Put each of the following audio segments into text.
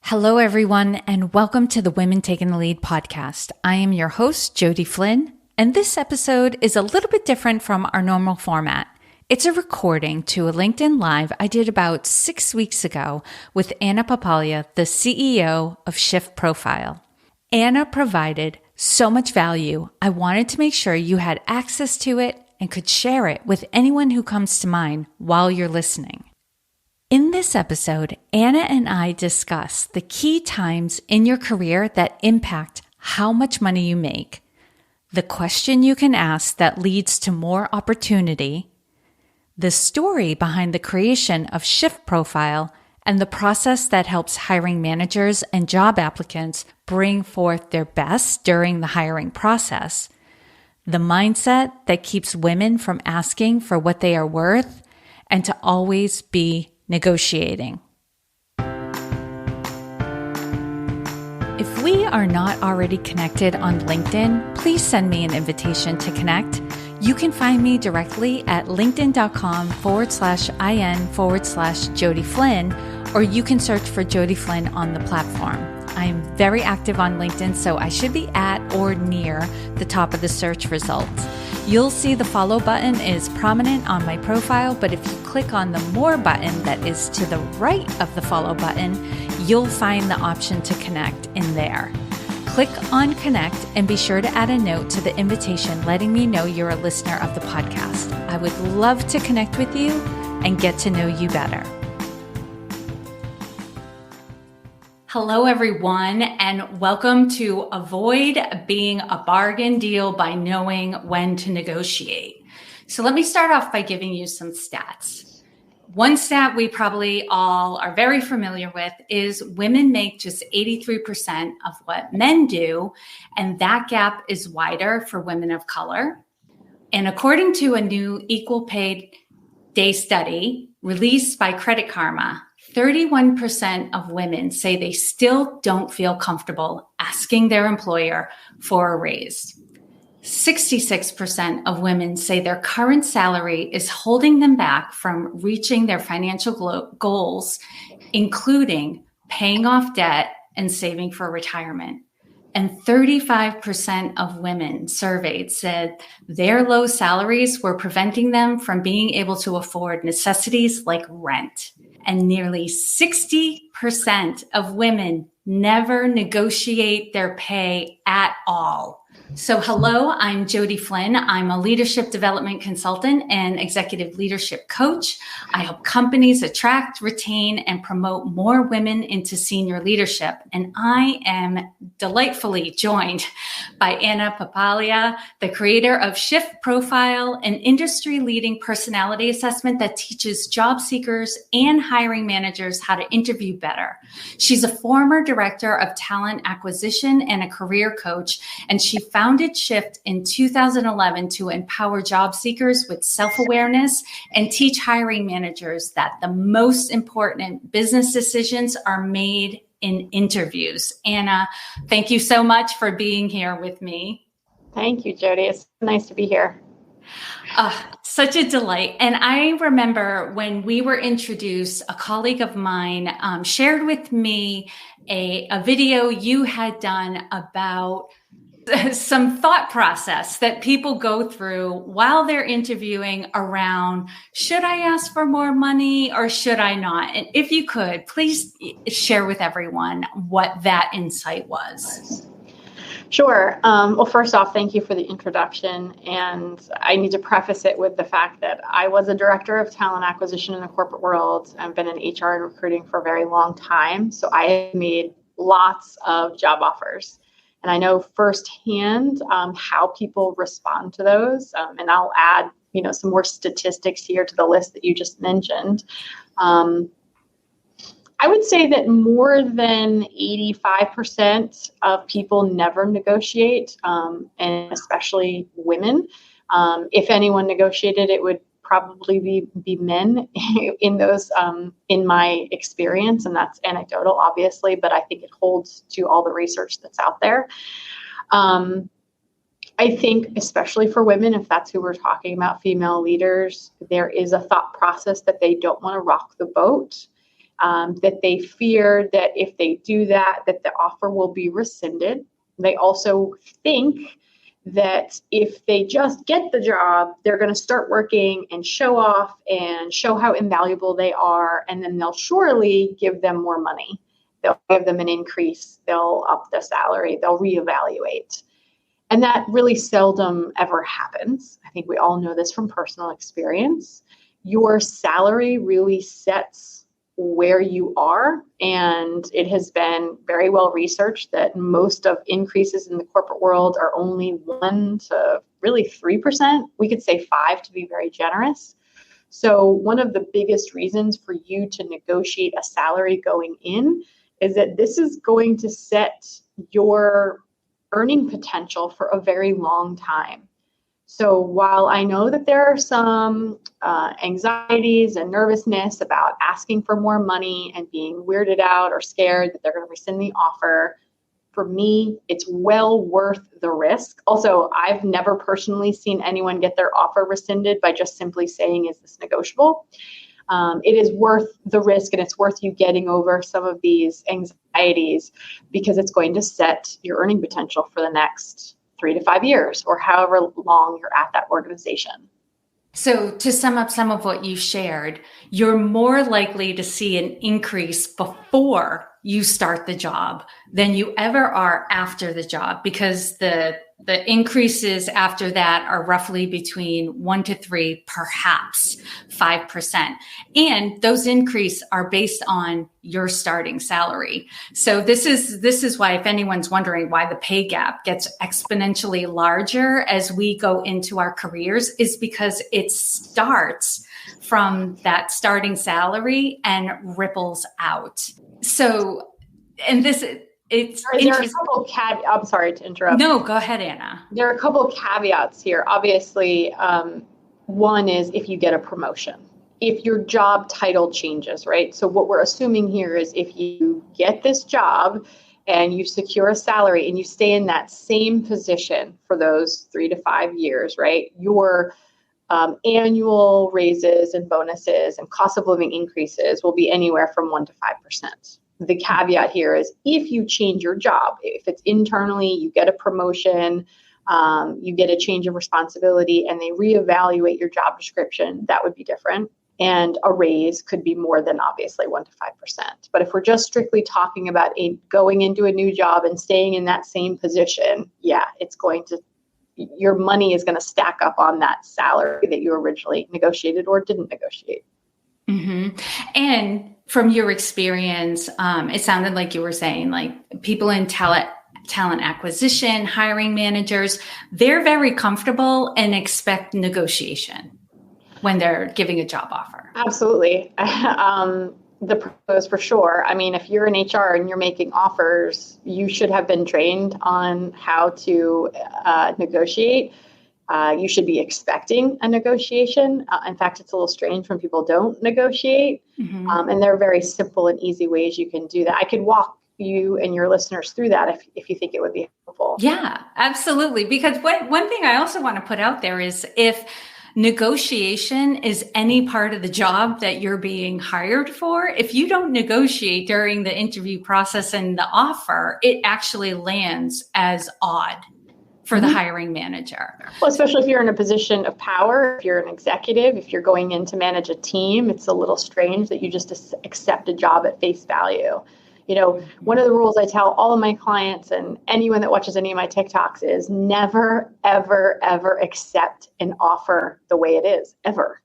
Hello, everyone, and welcome to the Women Taking the Lead podcast. I am your host, Jody Flynn, and this episode is a little bit different from our normal format. It's a recording to a LinkedIn Live I did about 6 weeks ago with Anna Papalia, the CEO of Shift Profile. Anna provided so much value, I wanted to make sure you had access to it and could share it with anyone who comes to mind while you're listening. In this episode, Anna and I discuss the key times in your career that impact how much money you make, the question you can ask that leads to more opportunity, the story behind the creation of Shift Profile, and the process that helps hiring managers and job applicants bring forth their best during the hiring process, the mindset that keeps women from asking for what they are worth, and to always be negotiating. If we are not already connected on LinkedIn, please send me an invitation to connect. You can find me directly at linkedin.com/in/Jody Flynn, or you can search for Jody Flynn on the platform. I'm very active on LinkedIn, so I should be at or near the top of the search results. You'll see the follow button is prominent on my profile, but if you click on the more button that is to the right of the follow button, you'll find the option to connect in there. Click on connect and be sure to add a note to the invitation letting me know you're a listener of the podcast. I would love to connect with you and get to know you better. Hello, everyone, and welcome to Avoid Being a Bargain Deal by Knowing When to Negotiate. So let me start off by giving you some stats. One stat we probably all are very familiar with is women make just 83% of what men do, and that gap is wider for women of color. And according to a new Equal Pay Day study released by Credit Karma, 31% of women say they still don't feel comfortable asking their employer for a raise. 66% of women say their current salary is holding them back from reaching their financial goals, including paying off debt and saving for retirement. And 35% of women surveyed said their low salaries were preventing them from being able to afford necessities like rent. And nearly 60% of women never negotiate their pay at all. So hello, I'm Jody Flynn. I'm a leadership development consultant and executive leadership coach. I help companies attract, retain, and promote more women into senior leadership. And I am delightfully joined by Anna Papalia, the creator of Shift Profile, an industry-leading personality assessment that teaches job seekers and hiring managers how to interview better. She's a former director of talent acquisition and a career coach, and she founded Shift in 2011 to empower job seekers with self-awareness and teach hiring managers that the most important business decisions are made in interviews. Anna, thank you so much for being here with me. Thank you, Jody. It's nice to be here. Such a delight. And I remember when we were introduced, a colleague of mine shared with me a video you had done about some thought process that people go through while they're interviewing around, should I ask for more money or should I not? And if you could, please share with everyone what that insight was. Sure. Well, first off, thank you for the introduction. And I need to preface it with the fact that I was a director of talent acquisition in the corporate world. I've been in HR and recruiting for a very long time. So I have made lots of job offers. And I know firsthand how people respond to those. And I'll add, some more statistics here to the list that you just mentioned. I would say that more than 85% of people never negotiate, and especially women. If anyone negotiated, it would probably be men in those, in my experience, and that's anecdotal, obviously, but I think it holds to all the research that's out there. I think, especially for women, if that's who we're talking about, female leaders, there is a thought process that they don't want to rock the boat. that they fear that if they do that, that the offer will be rescinded. They also think that if they just get the job, they're going to start working and show off and show how invaluable they are, and then they'll surely give them more money. They'll give them an increase, they'll up the salary, they'll reevaluate. And that really seldom ever happens. I think we all know this from personal experience. Your salary really sets where you are, and it has been very well researched that most of increases in the corporate world are only 1 to really 3%. We could say 5 to be very generous. So one of the biggest reasons for you to negotiate a salary going in is that this is going to set your earning potential for a very long time. So while I know that there are some anxieties and nervousness about asking for more money and being weirded out or scared that they're going to rescind the offer, for me, it's well worth the risk. Also, I've never personally seen anyone get their offer rescinded by just simply saying, is this negotiable? It is worth the risk, and it's worth you getting over some of these anxieties because it's going to set your earning potential for the next 3 to 5 years or however long you're at that organization. So to sum up some of what you shared, you're more likely to see an increase before you start the job than you ever are after the job, because the increases after that are roughly between 1 to 3, perhaps 5%. And those increases are based on your starting salary. So this is why, if anyone's wondering why the pay gap gets exponentially larger as we go into our careers, is because it starts from that starting salary and ripples out. So, and this, it's interesting. I'm sorry to interrupt. No, go ahead, Anna. There are a couple of caveats here. Obviously, one is if you get a promotion, if your job title changes, right? So what we're assuming here is if you get this job and you secure a salary and you stay in that same position for those 3 to 5 years, right? Your annual raises and bonuses and cost of living increases will be anywhere from 1 to 5%. The caveat here is if you change your job, if it's internally, you get a promotion, you get a change of responsibility, and they reevaluate your job description, that would be different. And a raise could be more than obviously 1 to 5%. But if we're just strictly talking about going into a new job and staying in that same position, yeah, your money is going to stack up on that salary that you originally negotiated or didn't negotiate. Mm-hmm. And from your experience, it sounded like you were saying, like, people in talent acquisition, hiring managers, they're very comfortable and expect negotiation when they're giving a job offer. Absolutely. The pros for sure. I mean, if you're in HR and you're making offers, you should have been trained on how to negotiate. You should be expecting a negotiation. In fact, it's a little strange when people don't negotiate. Mm-hmm. And there are very simple and easy ways you can do that. I could walk you and your listeners through that if you think it would be helpful. Yeah, absolutely. Because one thing I also want to put out there is, if negotiation is any part of the job that you're being hired for, if you don't negotiate during the interview process and the offer, it actually lands as odd for the hiring manager. Well, especially if you're in a position of power, if you're an executive, if you're going in to manage a team, it's a little strange that you just accept a job at face value. You know, one of the rules I tell all of my clients and anyone that watches any of my TikToks is never, ever, ever accept an offer the way it is, ever.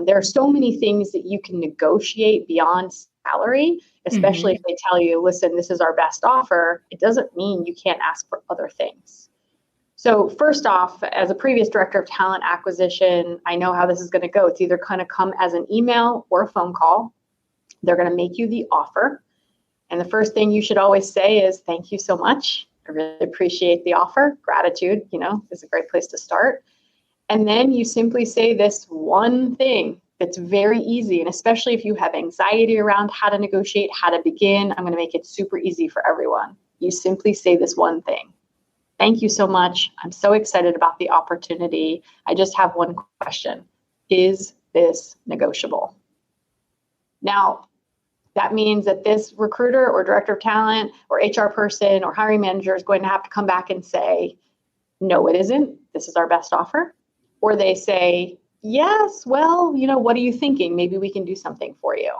There are so many things that you can negotiate beyond salary, especially if they tell you, listen, this is our best offer. It doesn't mean you can't ask for other things. So first off, as a previous director of talent acquisition, I know how this is going to go. It's either going to come as an email or a phone call. They're going to make you the offer. And the first thing you should always say is, thank you so much. I really appreciate the offer. Gratitude, is a great place to start. And then you simply say this one thing that's very easy. And especially if you have anxiety around how to negotiate, how to begin, I'm going to make it super easy for everyone. You simply say this one thing. Thank you so much. I'm so excited about the opportunity. I just have one question. Is this negotiable? Now, That means that this recruiter or director of talent or HR person or hiring manager is going to have to come back and say, no, it isn't. This is our best offer. Or they say, yes, well, what are you thinking? Maybe we can do something for you.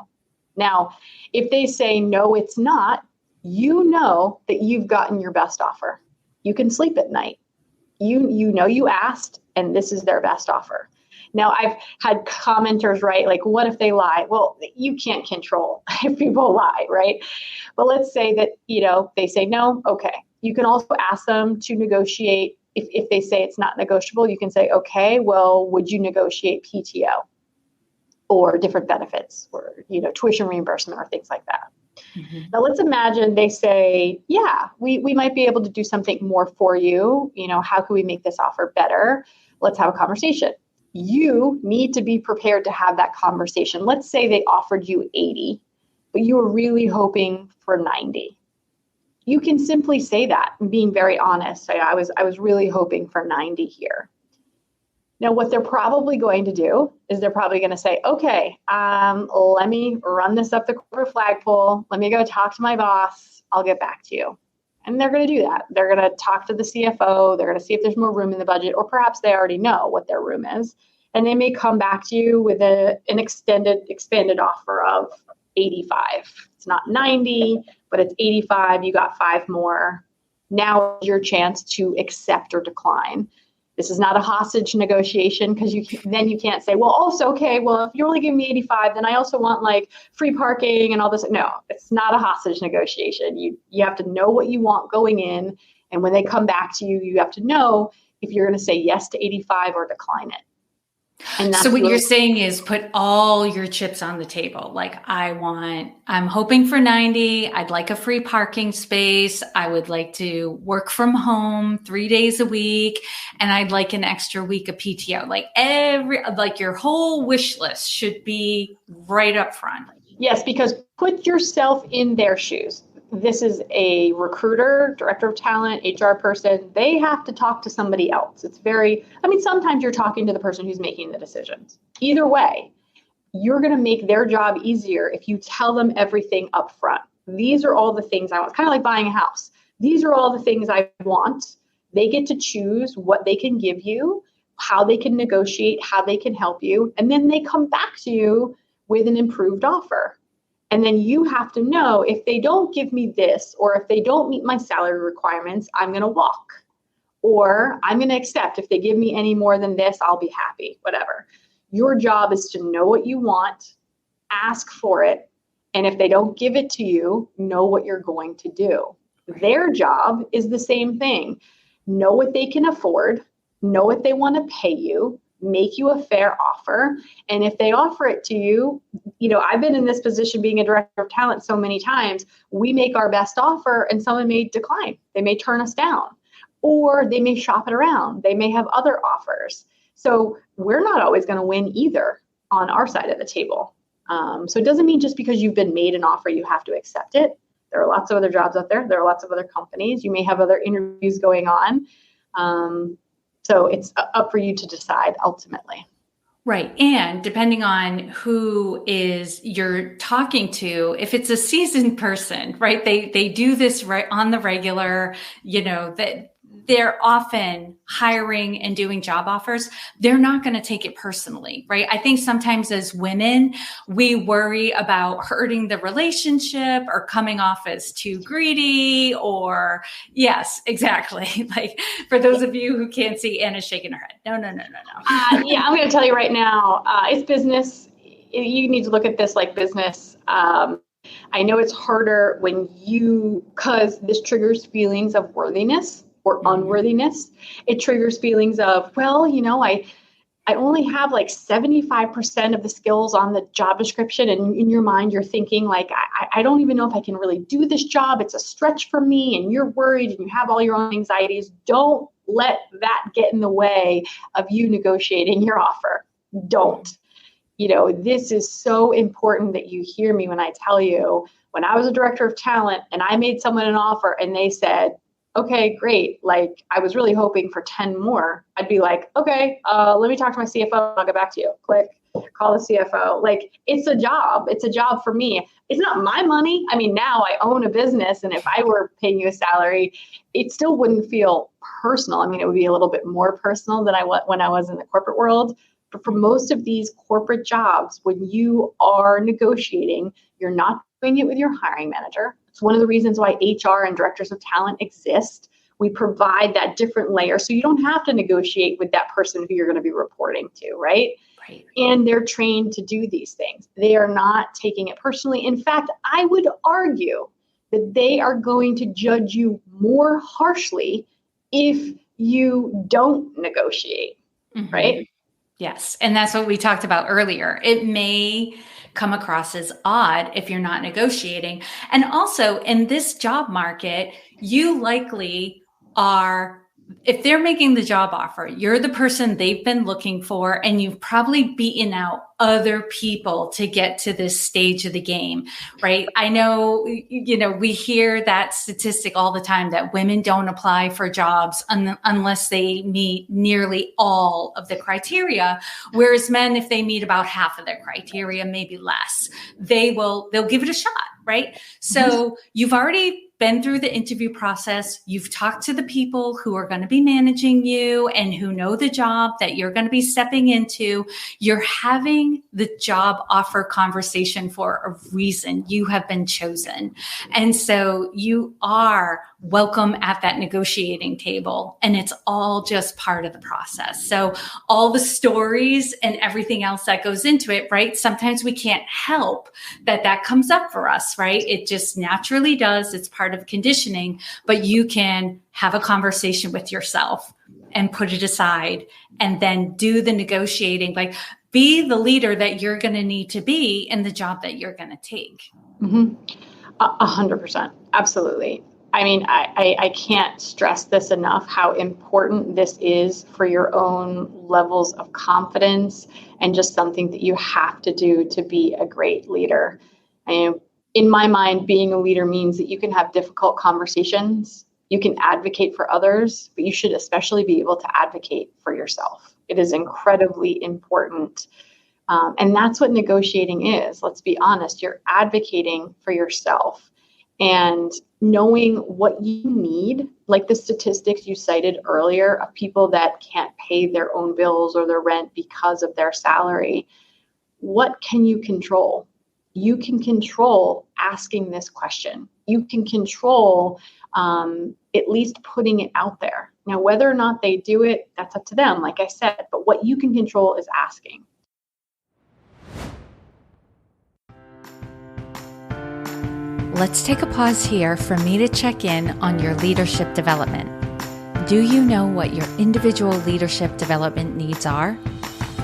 Now, if they say, no, it's not, you know that you've gotten your best offer. You can sleep at night. You know you asked, and this is their best offer. Now, I've had commenters write, like, what if they lie? Well, you can't control if people lie, right? But let's say that, they say no, okay. You can also ask them to negotiate. If they say it's not negotiable, you can say, okay, well, would you negotiate PTO or different benefits or, tuition reimbursement or things like that? Mm-hmm. Now, let's imagine they say, yeah, we might be able to do something more for you. How can we make this offer better? Let's have a conversation. You need to be prepared to have that conversation. Let's say they offered you 80, but you were really hoping for 90. You can simply say that, being very honest. Say, I was really hoping for 90 here. Now, what they're probably going to do is they're probably going to say, okay, let me run this up the corporate flagpole. Let me go talk to my boss. I'll get back to you. And they're going to do that. They're going to talk to the CFO. They're going to see if there's more room in the budget, or perhaps they already know what their room is. And they may come back to you with an expanded offer of 85. It's not 90, but it's 85. You got 5 more. Now is your chance to accept or decline. This is not a hostage negotiation, because then you can't say, well, also, okay, well, if you only give me 85, then I also want like free parking and all this. No, it's not a hostage negotiation. You have to know what you want going in. And when they come back to you, you have to know if you're going to say yes to 85 or decline it. So what you're saying is put all your chips on the table. Like, I'm hoping for 90. I'd like a free parking space. I would like to work from home 3 days a week. And I'd like an extra week of PTO. Like your whole wish list should be right up front. Yes, because put yourself in their shoes. This is a recruiter, director of talent, HR person. They have to talk to somebody else. Sometimes you're talking to the person who's making the decisions. Either way, you're going to make their job easier if you tell them everything up front. These are all the things I want. It's kind of like buying a house. These are all the things I want. They get to choose what they can give you, how they can negotiate, how they can help you. And then they come back to you with an improved offer. And then you have to know, if they don't give me this, or if they don't meet my salary requirements, I'm going to walk, or I'm going to accept. If they give me any more than this, I'll be happy, whatever. Your job is to know what you want, ask for it. And if they don't give it to you, know what you're going to do. Their job is the same thing. Know what they can afford, know what they want to pay you, make you a fair offer. And if they offer it to you, I've been in this position being a director of talent so many times. We make our best offer and someone may decline. They may turn us down, or they may shop it around. They may have other offers. So we're not always going to win either on our side of the table. So it doesn't mean just because you've been made an offer, you have to accept it. There are lots of other jobs out there. There are lots of other companies. You may have other interviews going on. So it's up for you to decide ultimately. Right. And depending on who you're talking to, if it's a seasoned person, right, they do this right on the regular, that they're often hiring and doing job offers. They're not going to take it personally, right? I think sometimes as women, we worry about hurting the relationship or coming off as too greedy, or yes, exactly. Like, for those of you who can't see, Anna's shaking her head. No. Yeah, I'm going to tell you right now, it's business. You need to look at this like business. I know it's harder because this triggers feelings of worthiness or unworthiness. It triggers feelings of, I only have like 75% of the skills on the job description. And in your mind, you're thinking like, I don't even know if I can really do this job. It's a stretch for me. And you're worried and you have all your own anxieties. Don't let that get in the way of you negotiating your offer. Don't. This is so important that you hear me when I tell you, when I was a director of talent and I made someone an offer and they said, okay, great. Like, I was really hoping for 10 more. I'd be like, okay, let me talk to my CFO. I'll get back to you. Click. call the CFO. Like, it's a job. It's a job for me. It's not my money. I mean, now I own a business, and if I were paying you a salary, it still wouldn't feel personal. I mean, it would be a little bit more personal than when I was in the corporate world. But for most of these corporate jobs, when you are negotiating, you're not doing it with your hiring manager. It's one of the reasons why HR and directors of talent exist. We provide that different layer so you don't have to negotiate with that person who you're going to be reporting to, right? Right. And they're trained to do these things. They are not taking it personally. In fact, I would argue that they are going to judge you more harshly if you don't negotiate, right? Yes. And that's what we talked about earlier. It may come across as odd if you're not negotiating. And also in this job market, you likely are, if they're making the job offer, you're the person they've been looking for, and you've probably beaten out other people to get to this stage of the game, right? I know, we hear that statistic all the time that women don't apply for jobs unless they meet nearly all of the criteria, whereas men, if they meet about half of their criteria, maybe less, they'll give it a shot, right? So you've already been through the interview process. You've talked to the people who are going to be managing you and who know the job that you're going to be stepping into. You're having the job offer conversation for a reason. You have been chosen. And so you are welcome at that negotiating table, and it's all just part of the process. So all the stories and everything else that goes into it, right? Sometimes we can't help that comes up for us, right? It just naturally does. It's part of conditioning, but you can have a conversation with yourself and put it aside and then do the negotiating, like be the leader that you're going to need to be in the job that you're going to take. 100%. Absolutely. I mean, I can't stress this enough, how important this is for your own levels of confidence and just something that you have to do to be a great leader. And in my mind, being a leader means that you can have difficult conversations, you can advocate for others, but you should especially be able to advocate for yourself. It is incredibly important. And that's what negotiating is. Let's be honest. You're advocating for yourself and knowing what you need, like the statistics you cited earlier of people that can't pay their own bills or their rent because of their salary. What can you control? You can control asking this question. You can control at least putting it out there. Now, whether or not they do it, that's up to them, like I said, but what you can control is asking. Let's take a pause here for me to check in on your leadership development. Do you know what your individual leadership development needs are?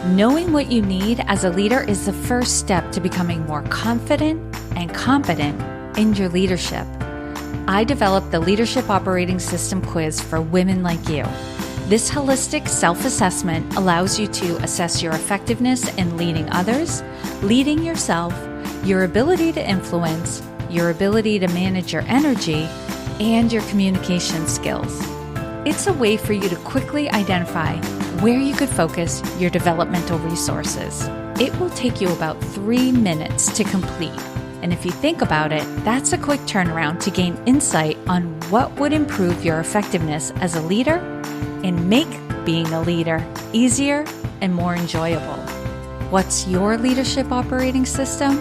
Knowing what you need as a leader is the first step to becoming more confident and competent in your leadership. I developed the Leadership Operating System quiz for women like you. This holistic self-assessment allows you to assess your effectiveness in leading others, leading yourself, your ability to influence, your ability to manage your energy, and your communication skills. It's a way for you to quickly identify where you could focus your developmental resources. It will take you about 3 minutes to complete. And if you think about it, that's a quick turnaround to gain insight on what would improve your effectiveness as a leader and make being a leader easier and more enjoyable. What's your leadership operating system?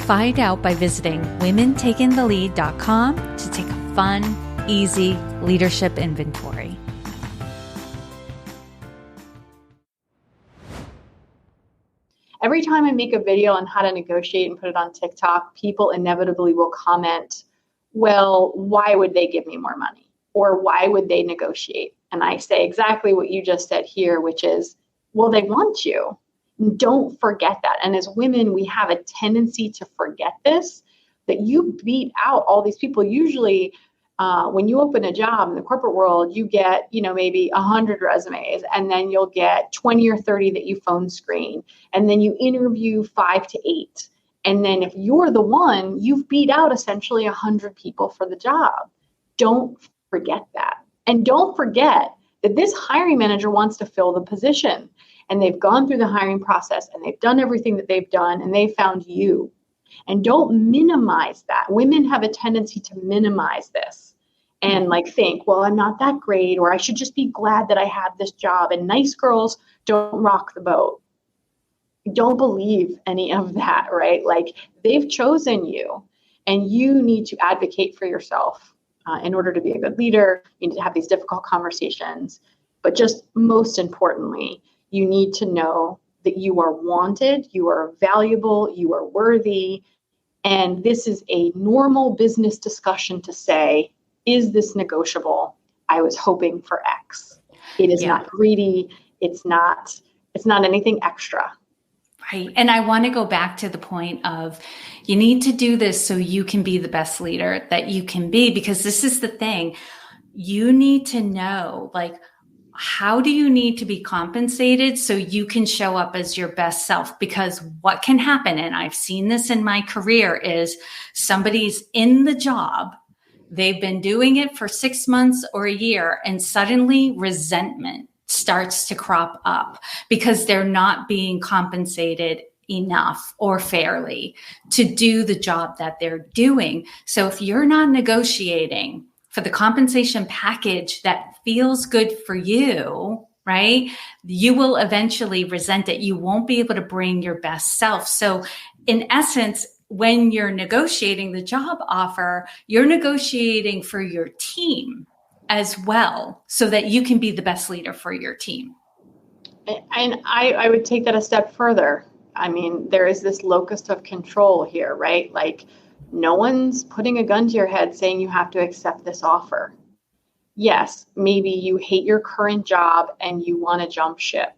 Find out by visiting womentakingthelead.com to take a fun, easy leadership inventory. Every time I make a video on how to negotiate and put it on TikTok, people inevitably will comment, well, why would they give me more money? Or why would they negotiate? And I say exactly what you just said here, which is, well, they want you. Don't forget that. And as women, we have a tendency to forget this, that you beat out all these people. Usually, when you open a job in the corporate world, you get, maybe 100 resumes, and then you'll get 20 or 30 that you phone screen, and then you interview 5 to 8. And then if you're the one, you've beat out essentially 100 people for the job. Don't forget that. And don't forget that this hiring manager wants to fill the position. and they've gone through the hiring process and they've done everything that they've done and they found you. And don't minimize that. Women have a tendency to minimize this and like think, well, I'm not that great, or I should just be glad that I have this job. And nice girls don't rock the boat. Don't believe any of that, right? Like, they've chosen you and you need to advocate for yourself in order to be a good leader. You need to have these difficult conversations. But just most importantly, you need to know that you are wanted, you are valuable, you are worthy. And this is a normal business discussion to say, is this negotiable? I was hoping for X. It is not greedy. It's not anything extra. Right. And I want to go back to the point of, you need to do this so you can be the best leader that you can be, because this is the thing. You need to know, like, how do you need to be compensated so you can show up as your best self? Because what can happen, and I've seen this in my career, is somebody's in the job, they've been doing it for 6 months or a year, and suddenly resentment starts to crop up because they're not being compensated enough or fairly to do the job that they're doing. So if you're not negotiating for the compensation package that feels good for you, right, you will eventually resent it. You won't be able to bring your best self. So in essence, when you're negotiating the job offer, you're negotiating for your team as well, so that you can be the best leader for your team. And I would take that a step further. I mean, there is this locus of control here, right? Like, no one's putting a gun to your head saying you have to accept this offer. Yes, maybe you hate your current job and you want to jump ship.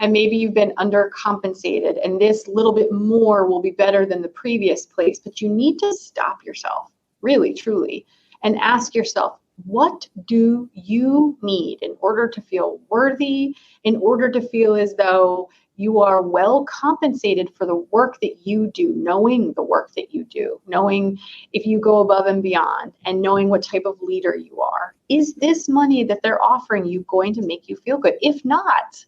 And maybe you've been undercompensated and this little bit more will be better than the previous place. But you need to stop yourself, really, truly, and ask yourself, what do you need in order to feel worthy, in order to feel as though you are well compensated for the work that you do, knowing the work that you do, knowing if you go above and beyond, and knowing what type of leader you are? Is this money that they're offering you going to make you feel good? If not,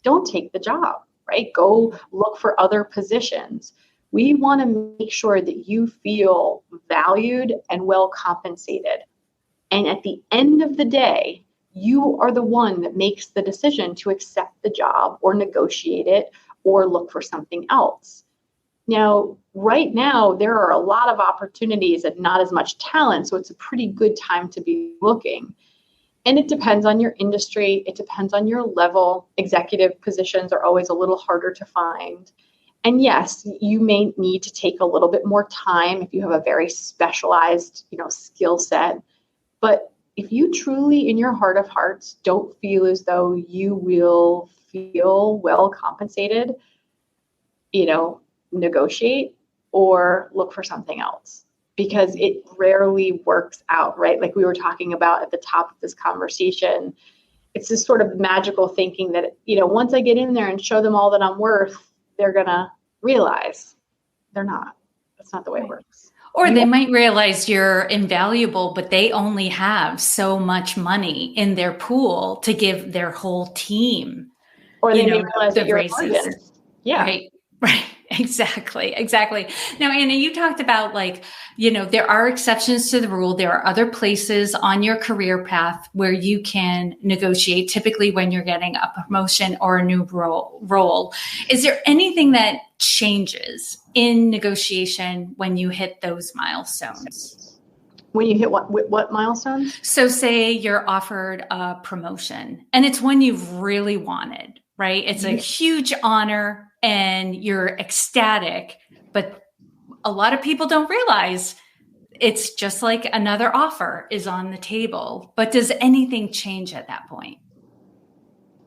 don't take the job, right? Go look for other positions. We want to make sure that you feel valued and well compensated. And at the end of the day, you are the one that makes the decision to accept the job or negotiate it or look for something else. Now, right now, there are a lot of opportunities and not as much talent, so it's a pretty good time to be looking. And it depends on your industry. It depends on your level. Executive positions are always a little harder to find. And yes, you may need to take a little bit more time if you have a very specialized, skill set. But if you truly, in your heart of hearts, don't feel as though you will feel well compensated, negotiate or look for something else, because it rarely works out, right? Like we were talking about at the top of this conversation, it's this sort of magical thinking that, once I get in there and show them all that I'm worth, they're going to realize they're not. That's not the way it works. Or they might realize you're invaluable, but they only have so much money in their pool to give their whole team. Or they may realize that you're a bargain. Yeah. Right. Exactly. Now, Anna, you talked about there are exceptions to the rule. There are other places on your career path where you can negotiate, typically when you're getting a promotion or a new role. Is there anything that changes in negotiation when you hit those milestones? When you hit what milestones? So say you're offered a promotion and it's one you've really wanted, right? It's a huge honor and you're ecstatic, but a lot of people don't realize it's just like another offer is on the table. But does anything change at that point?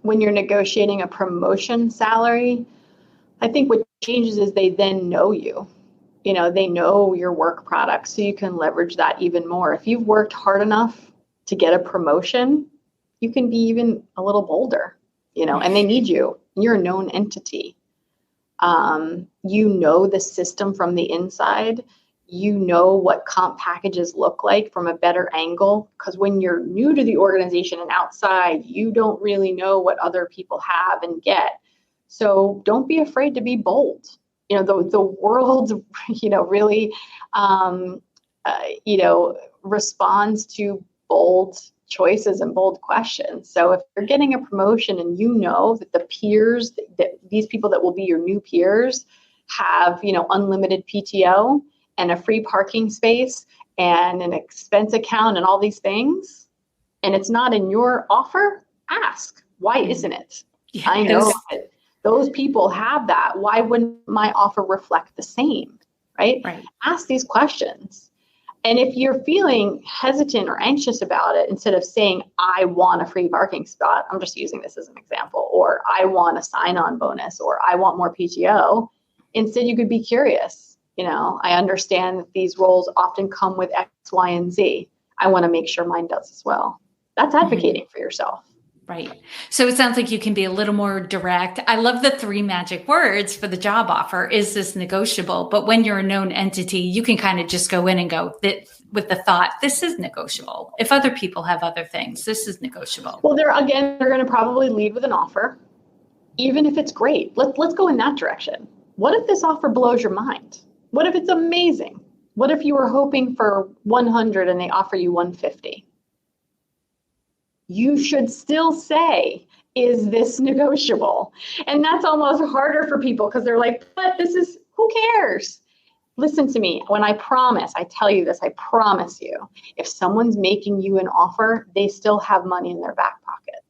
When you're negotiating a promotion salary, I think what changes is they then know you. They know your work product, so you can leverage that even more. If you've worked hard enough to get a promotion, you can be even a little bolder, and they need you. You're a known entity. The system from the inside. you know what comp packages look like from a better angle. Because when you're new to the organization and outside, you don't really know what other people have and get. So don't be afraid to be bold. The world, really, responds to bold choices and bold questions. So if you're getting a promotion and you know that the peers, that these people that will be your new peers have, unlimited PTO and a free parking space and an expense account and all these things, and it's not in your offer, ask, why isn't it? Yes. I know that those people have that. Why wouldn't my offer reflect the same? Right? Ask these questions. And if you're feeling hesitant or anxious about it, instead of saying, I want a free parking spot, I'm just using this as an example, or I want a sign-on bonus, or I want more PTO, instead you could be curious. I understand that these roles often come with X, Y, and Z. I want to make sure mine does as well. That's advocating for yourself. Right. So it sounds like you can be a little more direct. I love the 3 magic words for the job offer. Is this negotiable? But when you're a known entity, you can kind of just go in and go with the thought, this is negotiable. If other people have other things, this is negotiable. Well, they're going to probably lead with an offer, even if it's great. Let's go in that direction. What if this offer blows your mind? What if it's amazing? What if you were hoping for 100 and they offer you 150? You should still say, is this negotiable? And that's almost harder for people because they're like, but who cares? Listen to me. When I tell you this, I promise you, if someone's making you an offer, they still have money in their back pocket.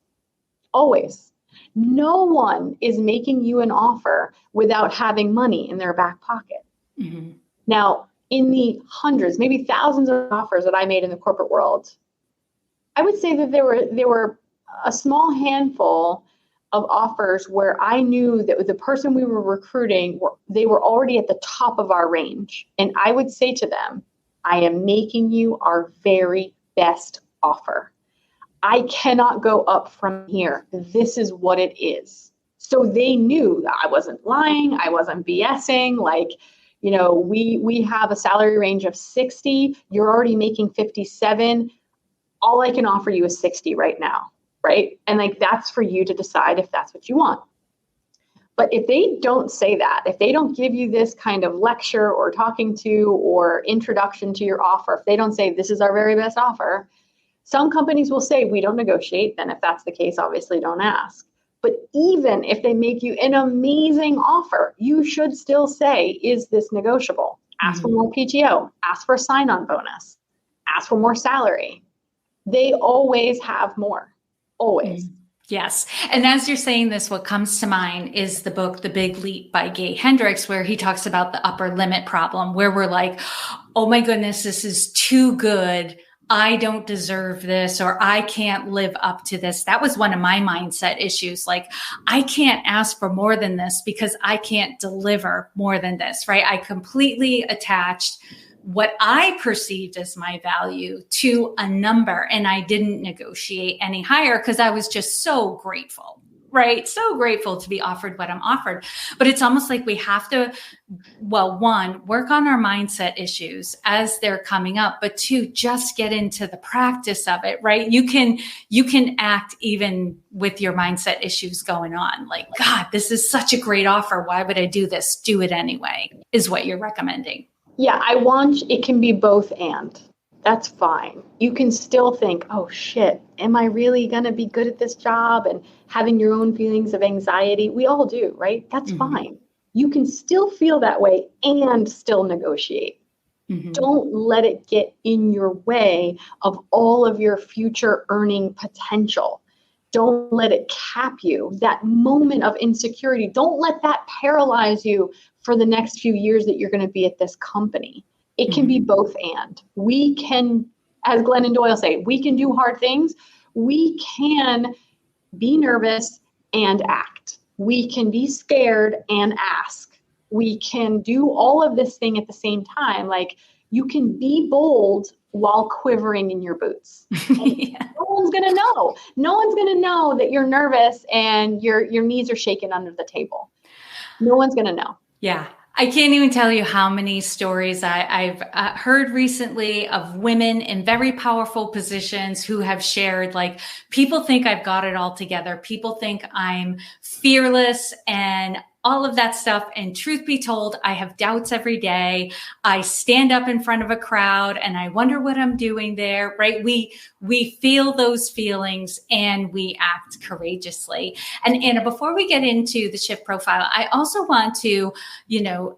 Always. No one is making you an offer without having money in their back pocket. Mm-hmm. Now, in the hundreds, maybe thousands of offers that I made in the corporate world, I would say that there were a small handful of offers where I knew that the person we were recruiting, they were already at the top of our range. And I would say to them, I am making you our very best offer. I cannot go up from here. This is what it is. So they knew that I wasn't lying. I wasn't BSing. We have a salary range of 60. You're already making 57. All I can offer you is 60 right now, right? And that's for you to decide if that's what you want. But if they don't say that, if they don't give you this kind of lecture or talking to or introduction to your offer, if they don't say this is our very best offer, some companies will say we don't negotiate. Then if that's the case, obviously don't ask. But even if they make you an amazing offer, you should still say, is this negotiable? Ask for more PTO, ask for a sign-on bonus, ask for more salary. They always have more, always. Yes. And as you're saying this, what comes to mind is the book, The Big Leap by Gay Hendricks, where he talks about the upper limit problem, where we're like, oh my goodness, this is too good. I don't deserve this, or I can't live up to this. That was one of my mindset issues. Like, I can't ask for more than this because I can't deliver more than this, right? I completely attached what I perceived as my value to a number, and I didn't negotiate any higher because I was just so grateful, right? So grateful to be offered what I'm offered. But it's almost like we have to, one, work on our mindset issues as they're coming up, but 2, just get into the practice of it, right? You can act even with your mindset issues going on. Like, God, this is such a great offer. Why would I do this? Do it anyway, is what you're recommending. Yeah, it can be both and. That's fine. You can still think, oh shit, am I really going to be good at this job? And having your own feelings of anxiety. We all do, right? That's fine. You can still feel that way and still negotiate. Don't let it get in your way of all of your future earning potential. Don't let it cap you. That moment of insecurity, don't let that paralyze you for the next few years that you're going to be at this company. It can be both and. We can, as Glennon and Doyle say, we can do hard things. We can be nervous and act. We can be scared and ask. We can do all of this thing at the same time. Like, you can be bold while quivering in your boots. Yeah. No one's going to know. No one's going to know that you're nervous and your knees are shaking under the table. No one's going to know. Yeah. I can't even tell you how many stories I've heard recently of women in very powerful positions who have shared, like, people think I've got it all together. People think I'm fearless and all of that stuff. And truth be told, I have doubts every day. I stand up in front of a crowd and I wonder what I'm doing there, right? We feel those feelings and we act courageously. And Anna, before we get into the shift profile, I also want to,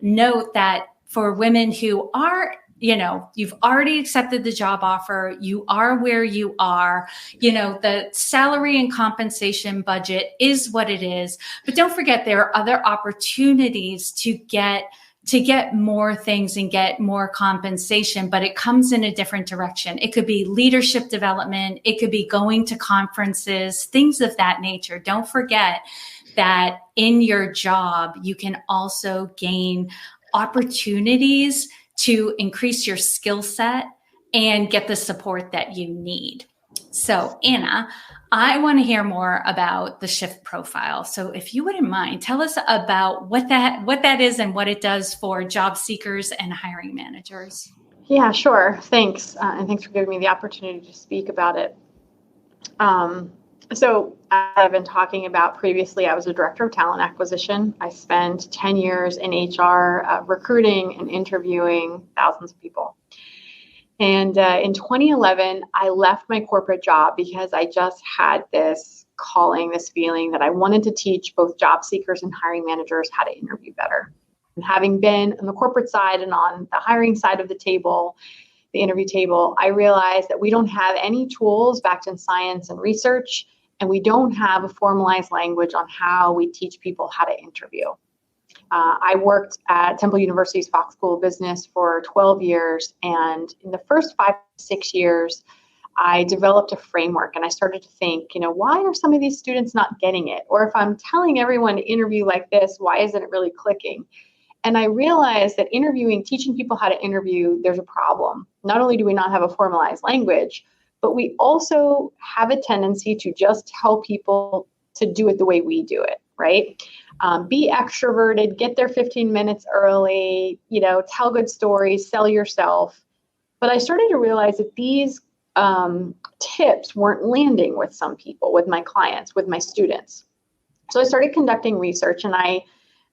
note that for women who are, you've already accepted the job offer, you are where you are, the salary and compensation budget is what it is. But don't forget, there are other opportunities to get more things and get more compensation, but it comes in a different direction. It could be leadership development. It could be going to conferences, things of that nature. Don't forget that in your job, you can also gain opportunities to increase your skill set and get the support that you need. So, Anna, I want to hear more about the shift profile. So if you wouldn't mind, tell us about what that is and what it does for job seekers and hiring managers. Yeah, sure. Thanks. And thanks for giving me the opportunity to speak about it. So as I've been talking about previously, I was a director of talent acquisition. I spent 10 years in HR, recruiting and interviewing thousands of people. And in 2011, I left my corporate job because I just had this calling, this feeling that I wanted to teach both job seekers and hiring managers how to interview better. And having been on the corporate side and on the hiring side of the table, the interview table, I realized that we don't have any tools backed in science and research, and we don't have a formalized language on how we teach people how to interview. I worked at Temple University's Fox School of Business for 12 years, and in the first 5 to 6 years, I developed a framework, and I started to think, why are some of these students not getting it? Or if I'm telling everyone to interview like this, why isn't it really clicking? And I realized that teaching people how to interview, there's a problem. Not only do we not have a formalized language, but we also have a tendency to just tell people to do it the way we do it, right? Be extroverted, get there 15 minutes early, tell good stories, sell yourself. But I started to realize that these tips weren't landing with some people, with my clients, with my students. So I started conducting research, and I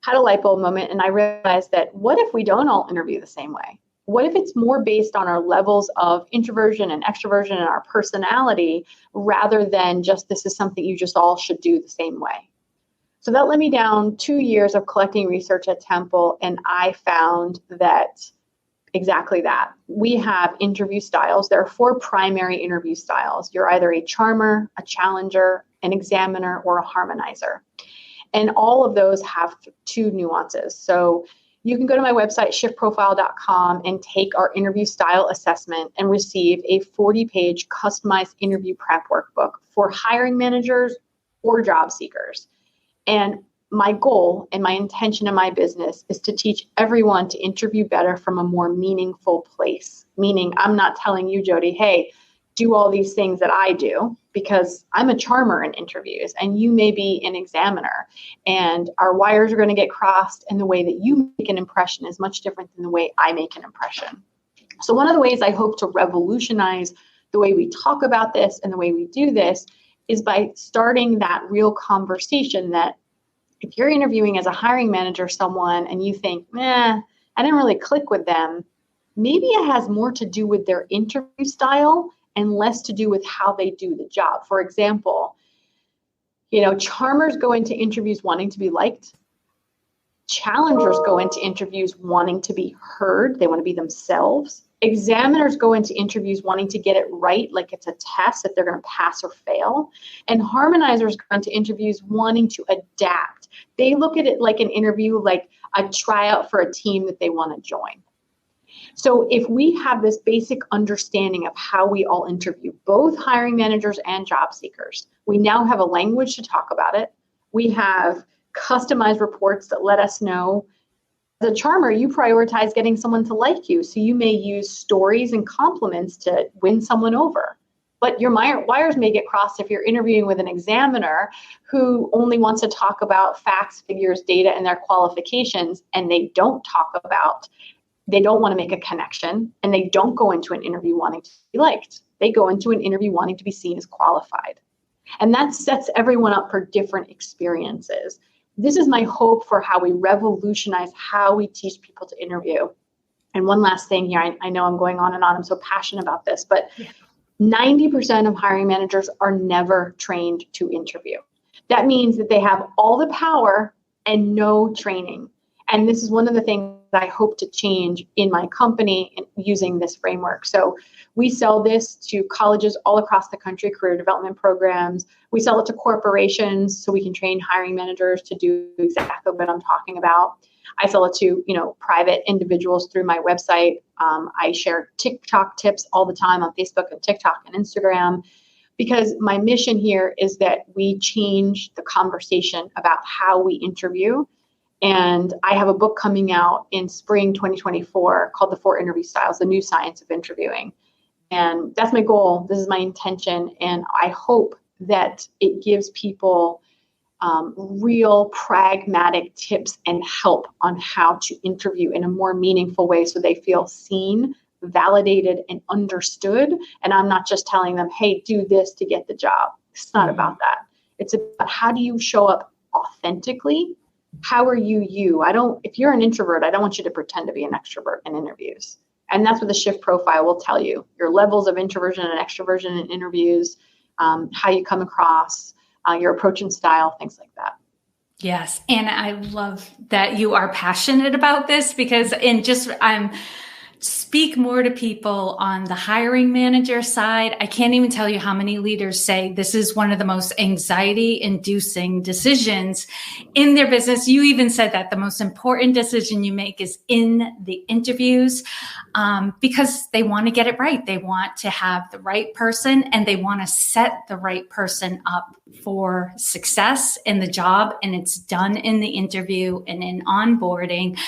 had a light bulb moment, and I realized that what if we don't all interview the same way? What if it's more based on our levels of introversion and extroversion and our personality rather than just this is something you just all should do the same way? So that led me down 2 years of collecting research at Temple, and I found that exactly that. We have interview styles. There are 4 primary interview styles. You're either a charmer, a challenger, an examiner, or a harmonizer. And all of those have 2 nuances. So you can go to my website, shiftprofile.com, and take our interview style assessment and receive a 40-page customized interview prep workbook for hiring managers or job seekers. And my goal and my intention in my business is to teach everyone to interview better from a more meaningful place. Meaning, I'm not telling you, Jody, hey, do all these things that I do, because I'm a charmer in interviews and you may be an examiner, and our wires are going to get crossed, and the way that you make an impression is much different than the way I make an impression. So one of the ways I hope to revolutionize the way we talk about this and the way we do this is by starting that real conversation that if you're interviewing as a hiring manager someone and you think, I didn't really click with them, maybe it has more to do with their interview style and less to do with how they do the job. For example, charmers go into interviews wanting to be liked. Challengers go into interviews wanting to be heard. They want to be themselves. Examiners go into interviews wanting to get it right, like it's a test that they're going to pass or fail. And harmonizers go into interviews wanting to adapt. They look at it like an interview, like a tryout for a team that they want to join. So if we have this basic understanding of how we all interview, both hiring managers and job seekers, we now have a language to talk about it. We have customized reports that let us know, as a charmer, you prioritize getting someone to like you. So you may use stories and compliments to win someone over. But your wires may get crossed if you're interviewing with an examiner who only wants to talk about facts, figures, data, and their qualifications, and they don't want to make a connection, and they don't go into an interview wanting to be liked. They go into an interview wanting to be seen as qualified. And that sets everyone up for different experiences. This is my hope for how we revolutionize how we teach people to interview. And one last thing here, I know I'm going on and on. I'm so passionate about this, but 90% of hiring managers are never trained to interview. That means that they have all the power and no training. And this is one of the things I hope to change in my company using this framework. So we sell this to colleges all across the country, career development programs. We sell it to corporations so we can train hiring managers to do exactly what I'm talking about. I sell it to, private individuals through my website. I share TikTok tips all the time on Facebook and TikTok and Instagram, because my mission here is that we change the conversation about how we interview. And I have a book coming out in spring 2024 called The 4 Interview Styles, The New Science of Interviewing. And that's my goal. This is my intention. And I hope that it gives people real pragmatic tips and help on how to interview in a more meaningful way so they feel seen, validated, and understood. And I'm not just telling them, hey, do this to get the job. It's not about that. It's about how do you show up authentically? How are you? If you're an introvert, I don't want you to pretend to be an extrovert in interviews. And that's what the shift profile will tell you. Your levels of introversion and extroversion in interviews, how you come across, your approach and style, things like that. Yes. And I love that you are passionate about this, because I'm speak more to people on the hiring manager side. I can't even tell you how many leaders say this is one of the most anxiety-inducing decisions in their business. You even said that the most important decision you make is in the interviews, because they want to get it right. They want to have the right person, and they want to set the right person up for success in the job. And it's done in the interview and in onboarding.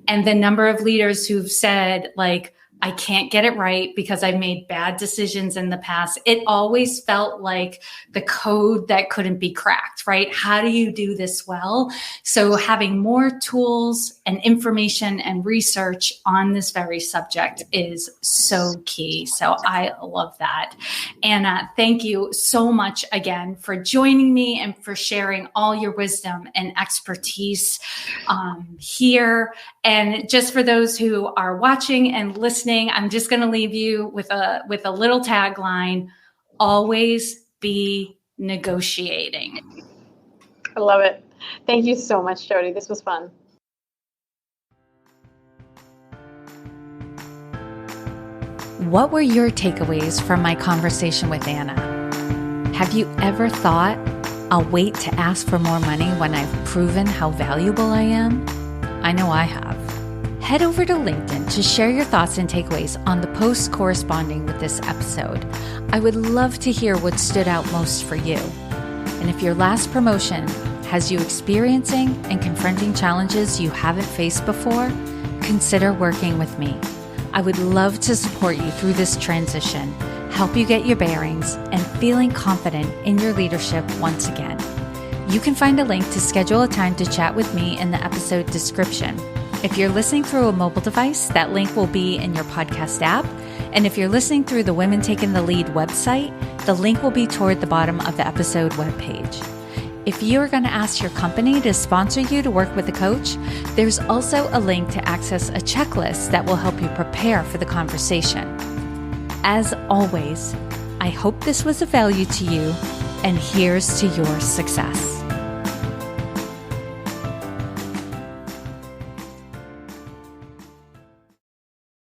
And the number of leaders who've said, like, I can't get it right because I've made bad decisions in the past. It always felt like the code that couldn't be cracked, right? How do you do this well? So having more tools and information and research on this very subject is so key. So I love that. Anna, thank you so much again for joining me and for sharing all your wisdom and expertise here. And just for those who are watching and listening, I'm just going to leave you with a little tagline: always be negotiating. I love it. Thank you so much, Jody. This was fun. What were your takeaways from my conversation with Anna? Have you ever thought, I'll wait to ask for more money when I've proven how valuable I am? I know I have. Head over to LinkedIn to share your thoughts and takeaways on the posts corresponding with this episode. I would love to hear what stood out most for you. And if your last promotion has you experiencing and confronting challenges you haven't faced before, consider working with me. I would love to support you through this transition, help you get your bearings, and feeling confident in your leadership once again. You can find a link to schedule a time to chat with me in the episode description. If you're listening through a mobile device, that link will be in your podcast app. And if you're listening through the Women Taking the Lead website, the link will be toward the bottom of the episode webpage. If you are going to ask your company to sponsor you to work with a coach, there's also a link to access a checklist that will help you prepare for the conversation. As always, I hope this was of value to you, and here's to your success.